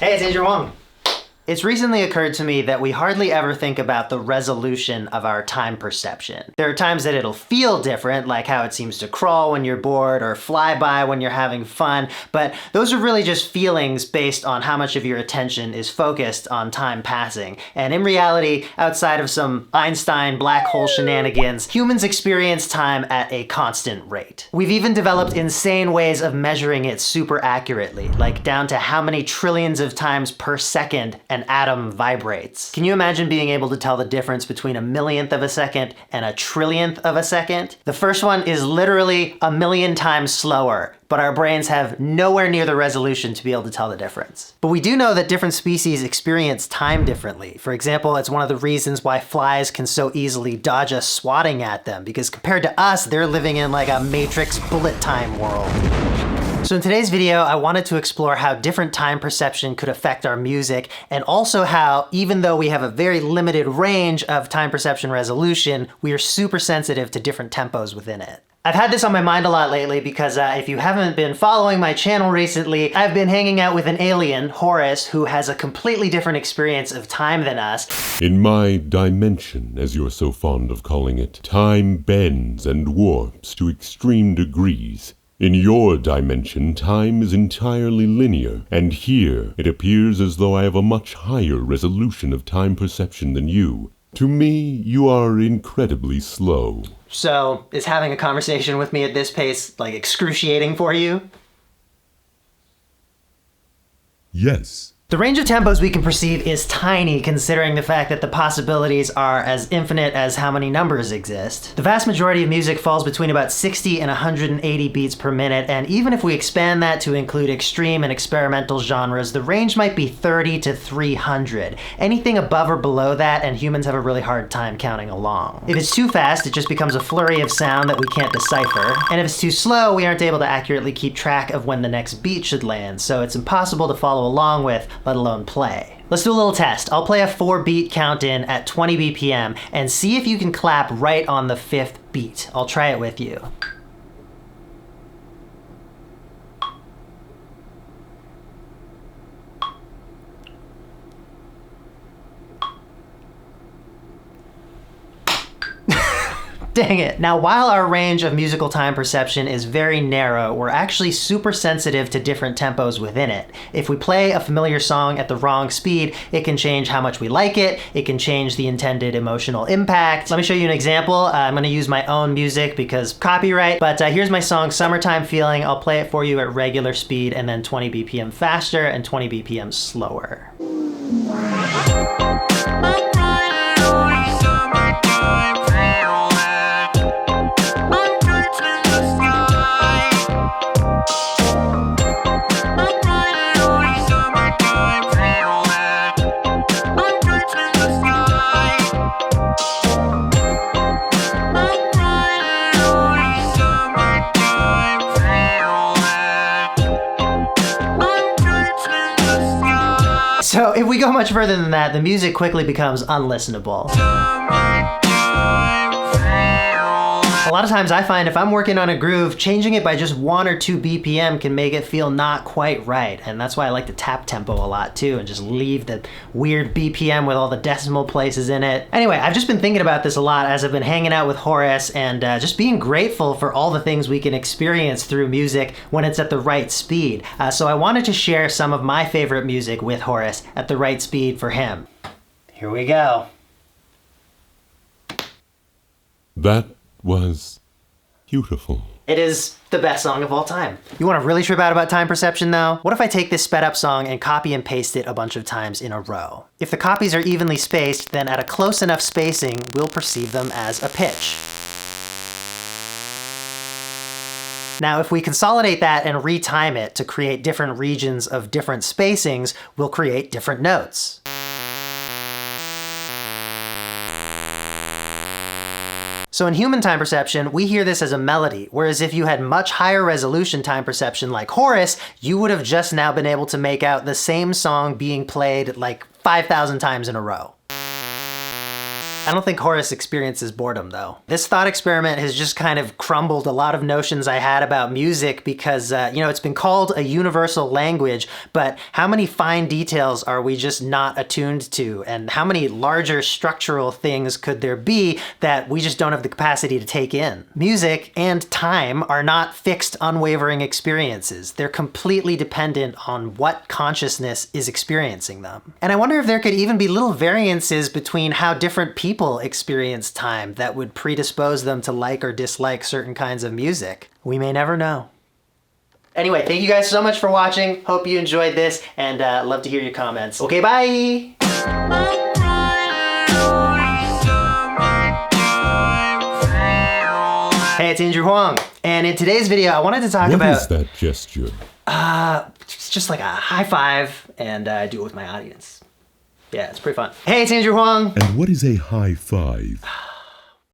Hey, it's Adrian Durand. It's recently occurred to me that we hardly ever think about the resolution of our time perception. There are times that it'll feel different, like how it seems to crawl when you're bored or fly by when you're having fun, but those are really just feelings based on how much of your attention is focused on time passing. And in reality, outside of some Einstein black hole shenanigans, humans experience time at a constant rate. We've even developed insane ways of measuring it super accurately, like down to how many trillions of times per second an atom vibrates. Can you imagine being able to tell the difference between a millionth of a second and a trillionth of a second? The first one is literally a million times slower, but our brains have nowhere near the resolution to be able to tell the difference. But we do know that different species experience time differently. For example, it's one of the reasons why flies can so easily dodge us swatting at them, because compared to us, they're living in like a Matrix bullet time world. So in today's video, I wanted to explore how different time perception could affect our music, and also how, even though we have a very limited range of time perception resolution, we are super sensitive to different tempos within it. I've had this on my mind a lot lately because if you haven't been following my channel recently, I've been hanging out with an alien, Horus, who has a completely different experience of time than us. In my dimension, as you're so fond of calling it, time bends and warps to extreme degrees. In your dimension, time is entirely linear, and here it appears as though I have a much higher resolution of time perception than you. To me, you are incredibly slow. So, is having a conversation with me at this pace, like, excruciating for you? Yes. The range of tempos we can perceive is tiny, considering the fact that the possibilities are as infinite as how many numbers exist. The vast majority of music falls between about 60 and 180 beats per minute, and even if we expand that to include extreme and experimental genres, the range might be 30 to 300. Anything above or below that, and humans have a really hard time counting along. If it's too fast, it just becomes a flurry of sound that we can't decipher, and if it's too slow, we aren't able to accurately keep track of when the next beat should land, so it's impossible to follow along with, let alone play. Let's do a little test. I'll play a 4-beat count in at 20 BPM and see if you can clap right on the 5th beat. I'll try it with you. Dang it. Now, while our range of musical time perception is very narrow, we're actually super sensitive to different tempos within it. If we play a familiar song at the wrong speed, it can change how much we like it. It can change the intended emotional impact. Let me show you an example. I'm going to use my own music because copyright, but here's my song, Summertime Feeling. I'll play it for you at regular speed and then 20 BPM faster and 20 BPM slower. So if we go much further than that, the music quickly becomes unlistenable. A lot of times I find if I'm working on a groove, changing it by just 1 or 2 BPM can make it feel not quite right. And that's why I like to tap tempo a lot too, and just leave the weird BPM with all the decimal places in it. Anyway, I've just been thinking about this a lot as I've been hanging out with Horus and just being grateful for all the things we can experience through music when it's at the right speed. So I wanted to share some of my favorite music with Horus at the right speed for him. Here we go. That was beautiful. It is the best song of all time. You want to really trip out about time perception though? What if I take this sped up song and copy and paste it a bunch of times in a row? If the copies are evenly spaced, then at a close enough spacing, we'll perceive them as a pitch. Now, if we consolidate that and retime it to create different regions of different spacings, we'll create different notes. So in human time perception, we hear this as a melody, whereas if you had much higher resolution time perception like Horus, you would have just now been able to make out the same song being played like 5,000 times in a row. I don't think Horace experiences boredom though. This thought experiment has just kind of crumbled a lot of notions I had about music because, it's been called a universal language, but how many fine details are we just not attuned to? And how many larger structural things could there be that we just don't have the capacity to take in? Music and time are not fixed, unwavering experiences. They're completely dependent on what consciousness is experiencing them. And I wonder if there could even be little variances between how different people experience time that would predispose them to like or dislike certain kinds of music. We may never know. Anyway, thank you guys so much for watching. Hope you enjoyed this, and love to hear your comments. Okay, bye! Hey, it's Andrew Huang, and in today's video, I wanted to talk about... What is that gesture? It's just like a high five, and I do it with my audience. Yeah, it's pretty fun. Hey, it's Andrew Huang. And what is a high five?